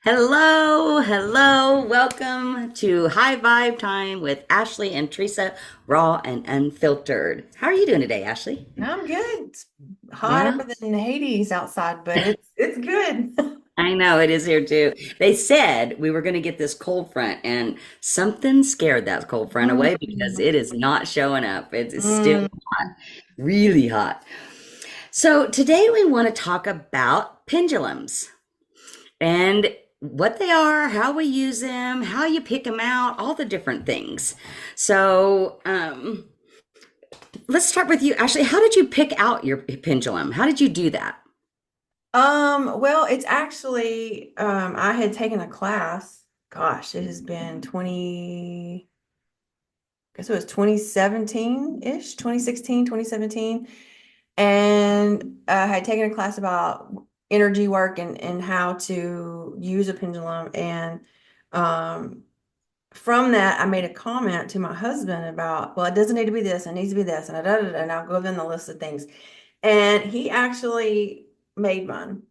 Hello, hello. Welcome to High Vibe Time with Ashley and Teresa, raw and unfiltered. How are you doing today, Ashley? I'm good. It's hotter Yeah, than Hades outside, but it's good. I know it is here too. They said we were going to get this cold front, and something scared that cold front away because Mm, it is not showing up. It's still mm. hot, really hot. So today we want to talk about pendulums and what they are, how we use them, how you pick them out, all the different things. So, let's start with you, Ashley. How did you pick out your pendulum? How did you do that? Well, it's actually I had taken a class. Gosh, it has been 20, I guess it was 2017-ish, 2016, 2017. And I had taken a class about energy work and how to use a pendulum. And um from that, I made a comment to my husband about, well, it doesn't need to be this, it needs to be this, and and I'll go down the list of things. And he actually made one.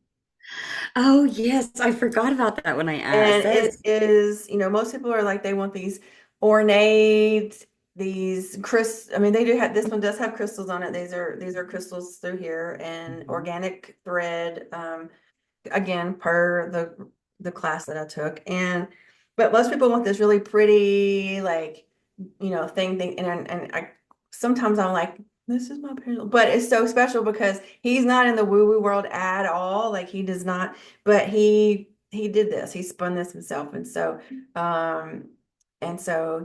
Oh, yes, I forgot about that when I asked. And That it is, is, most people are like, they want these ornate, these I mean, they do have, this one does have crystals on it. These are crystals through here and organic thread. Again, per the class that I took. But most people want this really pretty, like, thing, and I sometimes I'm like, this is my pendulum, but it's so special because he's not in the woo-woo world at all. Like, he does not, but he did this, he spun this himself, um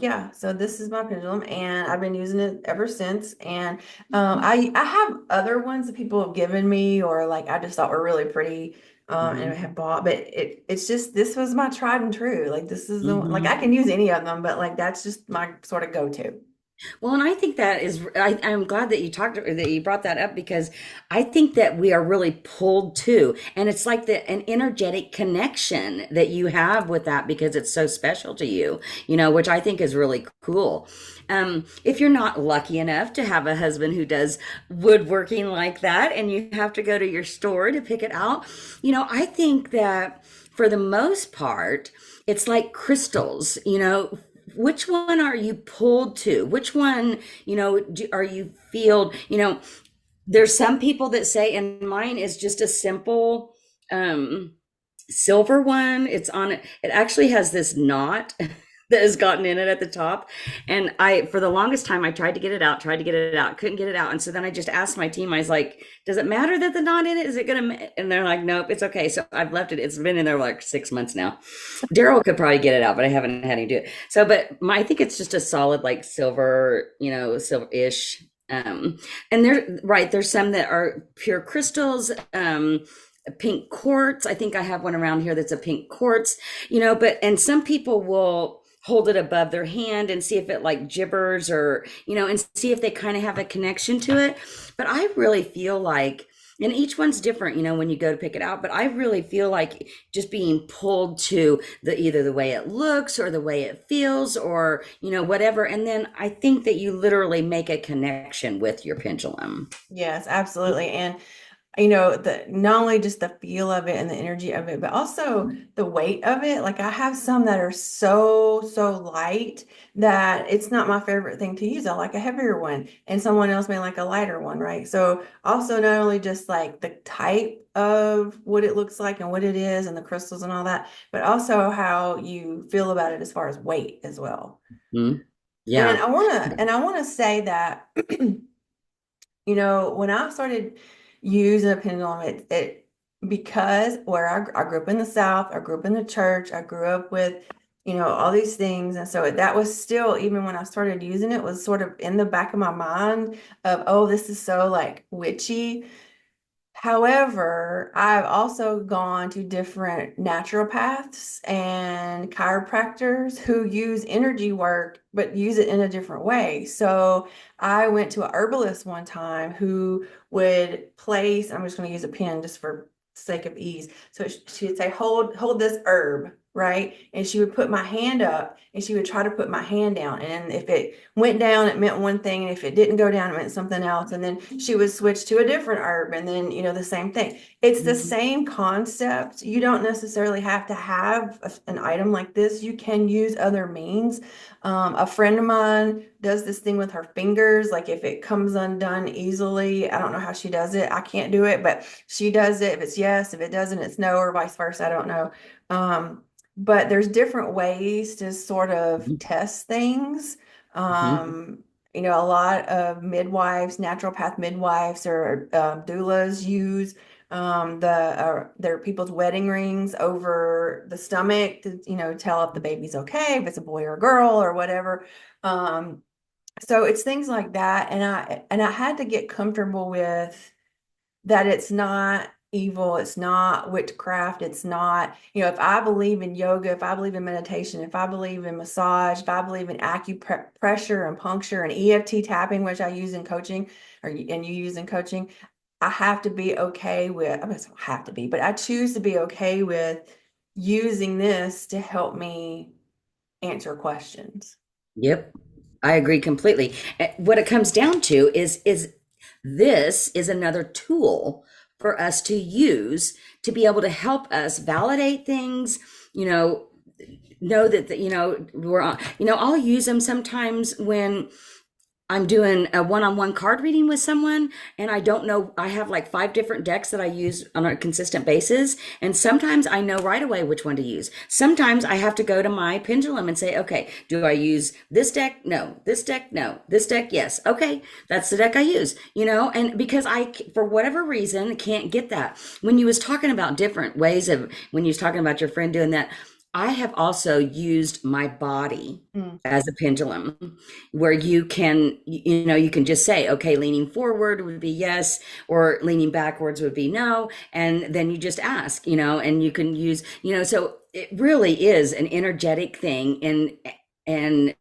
yeah, so this is my pendulum, and I've been using it ever since. And I have other ones that people have given me, or like I just thought were really pretty, and I mhm, have bought, but it's just, this was my tried and true. Like, this is the one, like, I mhm. can use any of them, but like that's just my sort of go-to. Well, and I think that is, I'm glad that that you brought that up because I think that we are really pulled to, and it's like an energetic connection that you have with that because it's so special to you, which I think is really cool. If you're not lucky enough to have a husband who does woodworking like that and you have to go to your store to pick it out, I think that for the most part, it's like crystals, which one are you pulled to? Which one, are you feel, there's some people that say, and mine is just a simple silver one. It actually has this knot that has gotten in it at the top. And for the longest time, I tried to get it out, couldn't get it out. And so then I just asked my team, I was like, does it matter that the knot in it? Is it going to, and they're like, nope, it's okay. So I've left it. It's been in there like 6 months now. Daryl could probably get it out, but I haven't had him do it. So, but I think it's just a solid, like silver, silver-ish. And there's some that are pure crystals, pink quartz. I think I have one around here that's a pink quartz, and some people will hold it above their hand and see if it like gibbers or, and see if they kind of have a connection to it. But I really feel like, and each one's different, when you go to pick it out, but I really feel like just being pulled to either the way it looks or the way it feels or, whatever. And then I think that you literally make a connection with your pendulum. Yes, absolutely. And the not only just the feel of it and the energy of it, but also the weight of it. Like, I have some that are so light that it's not my favorite thing to use. I like a heavier one, and someone else may like a lighter one, right? So also, not only just like the type of what it looks like and what it is and the crystals and all that, but also how you feel about it as far as weight as well. Mhm. And Yeah. I want to say that when I started using a pendulum, it because where I grew up in the South, I grew up in the church, I grew up with, all these things. And so that was still, even when I started using it, was sort of in the back of my mind of, oh, this is so like witchy. However, I've also gone to different naturopaths and chiropractors who use energy work, but use it in a different way. So I went to a herbalist one time who would place, I'm just going to use a pen just for sake of ease. So she'd say, hold this herb. right? And she would put my hand up and she would try to put my hand down. And if it went down, it meant one thing. And if it didn't go down, it meant something else. And then she would switch to a different herb. And then, the same thing. It's the Mhm. same concept. You don't necessarily have to have an item like this. You can use other means. A friend of mine does this thing with her fingers. Like if it comes undone easily, I don't know how she does it. I can't do it, but she does it. If it's yes, if it doesn't, it's no, or vice versa. I don't know. Um, but there's different ways to sort of test things. Mhm. Um, a lot of midwives, naturopath midwives or doulas use their people's wedding rings over the stomach to, tell if the baby's okay, if it's a boy or a girl or whatever. Um, so it's things like that. And I had to get comfortable with that it's not evil, it's not witchcraft, it's not, if I believe in yoga, if I believe in meditation, if I believe in massage, if I believe in acupressure and puncture and EFT tapping, which I use in coaching, and you use in coaching, I have to be okay with, I mean, I don't have to be, but I choose to be okay with using this to help me answer questions. Yep. I agree completely. What it comes down to is this is another tool for us to use to be able to help us validate things, you know that we're on, I'll use them sometimes when I'm doing a one-on-one card reading with someone and I don't know, I have like 5 different decks that I use on a consistent basis. And sometimes I know right away which one to use. Sometimes I have to go to my pendulum and say, okay, do I use this deck? No. This deck? No. This deck? Yes. Okay. That's the deck I use, and because for whatever reason, can't get that. When you was talking about different ways of, when you was talking about your friend doing that, I have also used my body Mm. as a pendulum where you can just say, okay, leaning forward would be yes, or leaning backwards would be no. And then you just ask, and you can use, so it really is an energetic thing and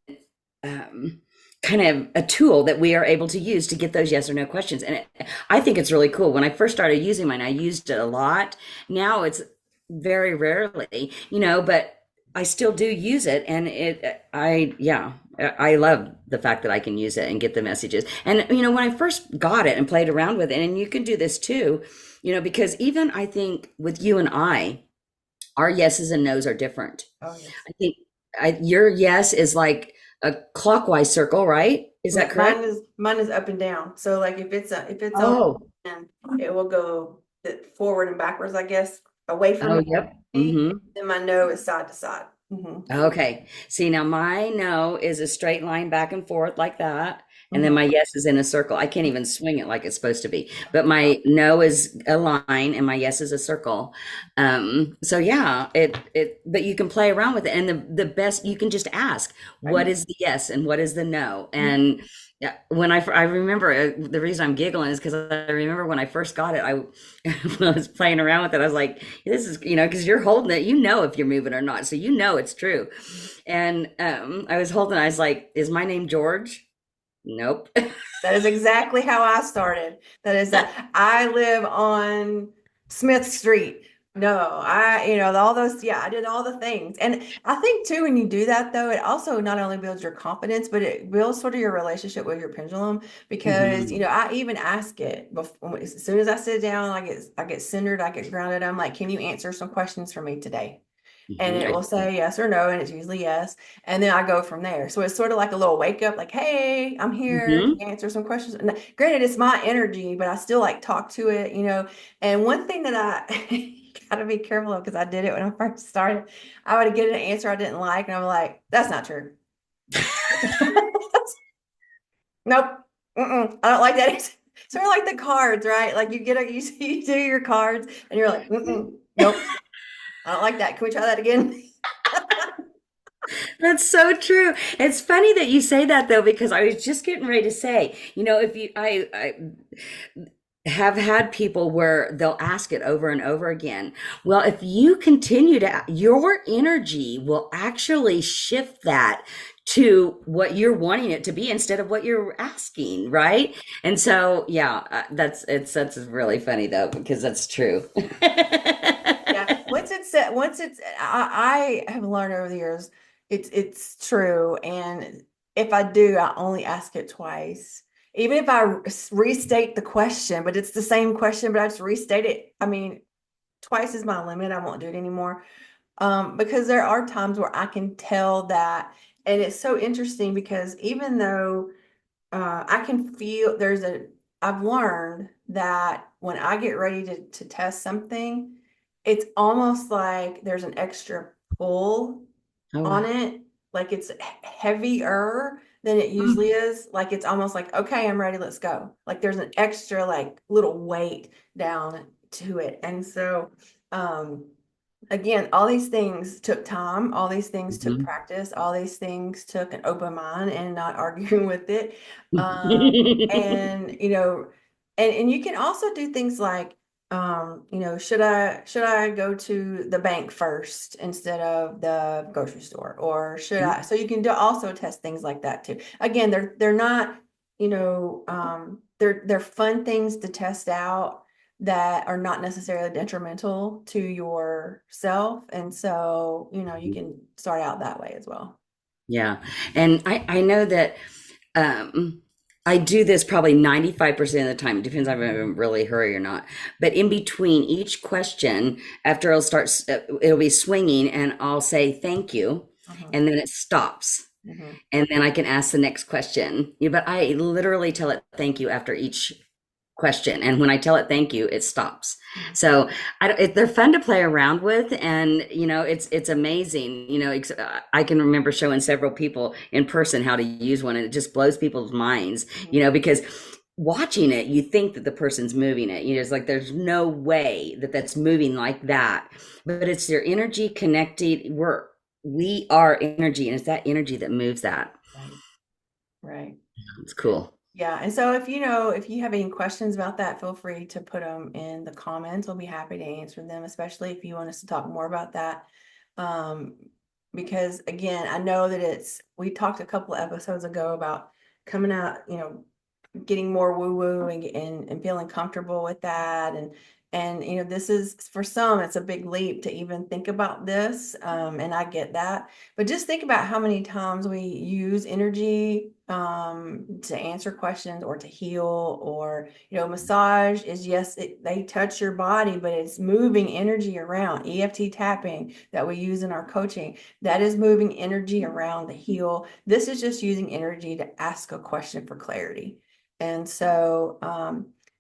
kind of a tool that we are able to use to get those yes or no questions. And I think it's really cool. When I first started using mine, I used it a lot. Now it's very rarely, but I still do use it. And yeah, I love the fact that I can use it and get the messages. And, when I first got it and played around with it, and you can do this too, because even I think with you and our yeses and nos are different. Oh, yes. I think your yes is like a clockwise circle, right? Is that correct? Mine is up and down. So like if it's on, Oh, and it will go forward and backwards, I guess, away from oh, yep. me. Hmm. Then my no is side to side. Okay. See, now my no is a straight line back and forth like that. And then Mhm. my yes is in a circle. I can't even swing it like it's supposed to be. But my no is a line and my yes is a circle. So yeah, but you can play around with it. And the best, you can just ask, what is the yes and what is the no? And yeah, I remember the reason I'm giggling is because I remember when I first got it, when I was playing around with it, I was like, this is, because you're holding it, if you're moving or not. So it's true. And I was holding, I was like, is my name George? Nope. That is exactly how I started. That is that I live on Smith Street. No, all those, yeah, I did all the things. And I think too, when you do that though, it also not only builds your confidence, but it builds sort of your relationship with your pendulum because, Hmm. I even ask it before, as soon as I sit down, I get centered, I get grounded. I'm like, can you answer some questions for me today? And it I will say yes or no, and it's usually yes. And then I go from there. So it's sort of like a little wake up, like, hey, I'm here. Can hmm you answer some questions? And granted, it's my energy, but I still like talk to it. And one thing that I gotta be careful of because I did it when I first started, I would get an answer I didn't like, and I'm like, that's not true. Nope. I don't like that answer. Sort of like the cards, right? Like you do your cards, and you're like, nope, I don't like that. Can we try that again? That's so true. It's funny that you say that though, because I was just getting ready to say, if I have had people where they'll ask it over and over again. Well, if you continue your energy will actually shift that to what you're wanting it to be instead of what you're asking, right? And so, yeah, that's really funny though, because that's true. Yeah. once I have learned over the years, it's true. And if I do, I only ask it twice. Even if I restate the question, but it's the same question, but I just restate it. I mean, twice is my limit. I won't do it anymore. Because there are times where I can tell that, and it's so interesting because even though I can feel I've learned that when I get ready to test something, it's almost like there's an extra pull Oh, on wow. it. Like it's heavier than it usually is. Like it's almost like, okay, I'm ready, let's go. Like there's an extra like little weight down to it. And so, um, again, all these things took time, all these things took Mhm. practice, all these things took an open mind and not arguing with it. And and you can also do things like should I go to the bank first instead of the grocery store? Or should I, so you can do also test things like that too. Again, they're not, they're fun things to test out that are not necessarily detrimental to yourself. And so, you can start out that way as well. Yeah. And I know that um, I do this probably 95% of the time. It depends if I'm in a really hurry or not. But in between each question, after it'll be swinging and I'll say thank you. Mhm, And then it stops. mhm. And then I can ask the next question. Yeah, but I literally tell it thank you after each question. And when I tell it thank you, it stops. Mhm. So they're fun to play around with, and it's amazing. I can remember showing several people in person how to use one, and it just blows people's minds. Mhm. Because watching it, you think that the person's moving it. It's like there's no way that that's moving like that, but it's their energy connected. We are energy, and it's that energy that moves that. Right, right. It's cool. Yeah, and so if you have any questions about that, feel free to put them in the comments. We'll be happy to answer them, especially if you want us to talk more about that. Um, because again, I know that we talked a couple of episodes ago about coming out, getting more woo woo and feeling comfortable with that. And this is, for some, it's a big leap to even think about this. And I get that, but just think about how many times we use energy to answer questions or to heal. Or massage is, yes, they touch your body, but it's moving energy around. EFT tapping that we use in our coaching, that is moving energy around to heal. This is just using energy to ask a question for clarity. And so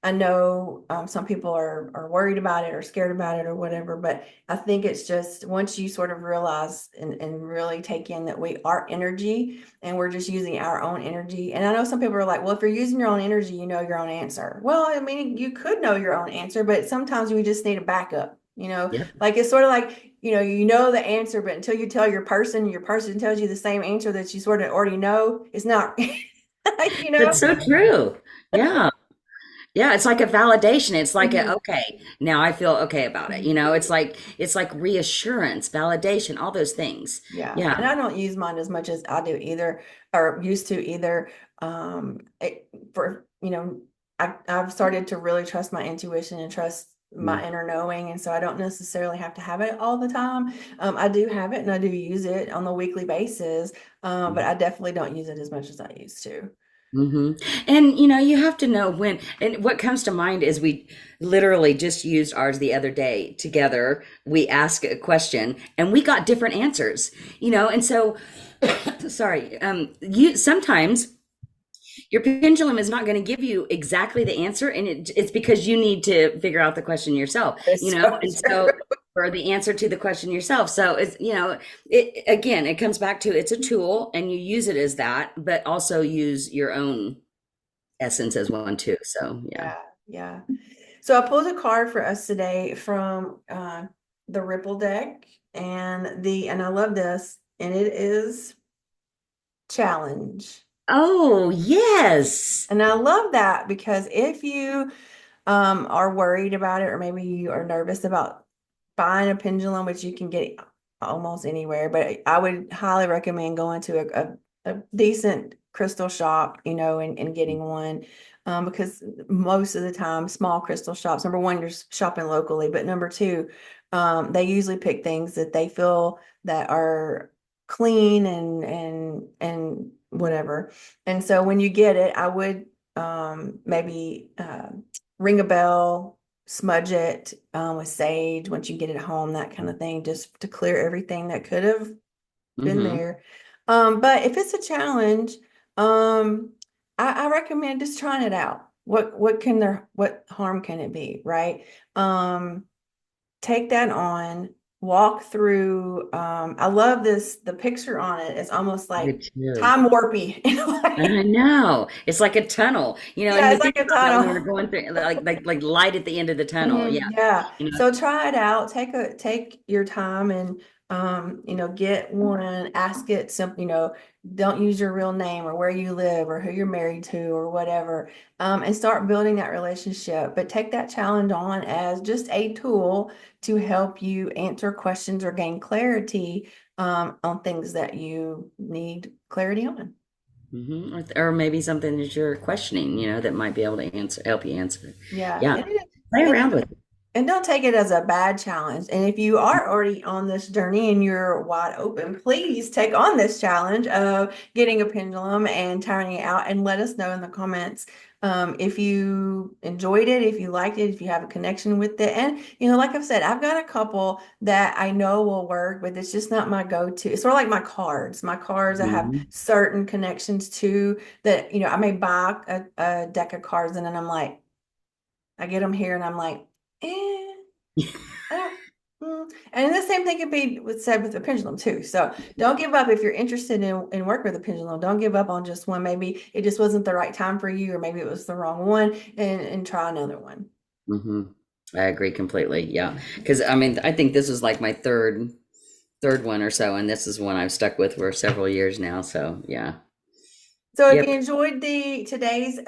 I know some people are worried about it or scared about it or whatever, but I think it's just once you sort of realize and really take in that we are energy and we're just using our own energy. And I know some people are like, well, if you're using your own energy, you know your own answer. Well, I mean, you could know your own answer, but sometimes we just need a backup. Yep. Like it's sort of like, you know the answer, but until you tell your person tells you the same answer that you sort of already know, it's not, you know? That's so true. Yeah. Yeah, it's like a validation. It's like Mhm. okay, now I feel okay about it. Mhm. It's like reassurance, validation, all those things. Yeah, and Yeah. I don't use mine as much as I do either, or used to either. For I've started to really trust my intuition and trust my Mm, inner knowing, and so I don't necessarily have to have it all the time. I do have it, and I do use it on a weekly basis, but mm, I definitely don't use it as much as I used to. mhm. And you have to know when, and what comes to mind is we literally just used ours the other day together. We asked a question and we got different answers, and so sorry, you sometimes your pendulum is not going to give you exactly the answer, and it's because you need to figure out the question yourself, It's so and true. so or the answer to the question yourself. So it's it again, it comes back to it's a tool and you use it as that, but also use your own essence as one too. So yeah. Yeah, yeah. So I pulled a card for us today from the Ripple deck, and I love this, and it is challenge. Oh yes. And I love that because if you are worried about it, or maybe you are nervous about buying a pendulum, which you can get almost anywhere, but I would highly recommend going to a decent crystal shop, and getting one. Because most of the time, small crystal shops, number one, you're shopping locally, but number two, They usually pick things that they feel that are clean and whatever. And so when you get it, I would maybe ring a bell, smudge it with sage once you get it home, that kind of thing, just to clear everything that could have been Mm-hmm. there. But if it's a challenge, I recommend just trying it out. What harm can it be, right? Take that on, walk through. I love this, the picture on it. It's almost Me like too. time warpy. I know. It's like a tunnel, and Yeah, we it's think like a about that when we're tunnel. going through like light at the end of the tunnel. Yeah. Yeah. You know. So try it out. Take your time and get one, ask it simple, don't use your real name or where you live or who you're married to or whatever. And start building that relationship. But take that challenge on as just a tool to help you answer questions or gain clarity on things that you need clarity on. Or maybe something that you're questioning, that might be able to help you answer. Yeah. Yeah. Play And around with it. And don't take it as a bad challenge. And if you are already on this journey and you're wide open, please take on this challenge of getting a pendulum and tiring it out and let us know in the comments if you enjoyed it, if you liked it, if you have a connection with it. And, like I've said, I've got a couple that I know will work, but it's just not my go-to. It's sort of like my cards. My cards, I have Mhm. certain connections to that, I may buy a deck of cards and then I get them here and I'm like, eh. I don't, and the same thing can be said with the pendulum too. So don't give up if you're interested in work with a pendulum. Don't give up on just one. Maybe it just wasn't the right time for you, or maybe it was the wrong one, and try another one. hmm I agree completely. Yeah. Because I think this is like my third one or so, and this is one I've stuck with for several years now. So yeah. So if you Yep. enjoyed the today's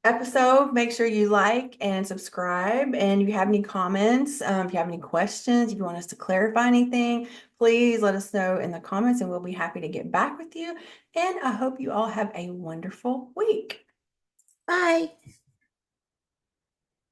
episode, make sure you like and subscribe. And if you have any comments, if you have any questions, if you want us to clarify anything, please let us know in the comments and we'll be happy to get back with you. And I hope you all have a wonderful week. Bye.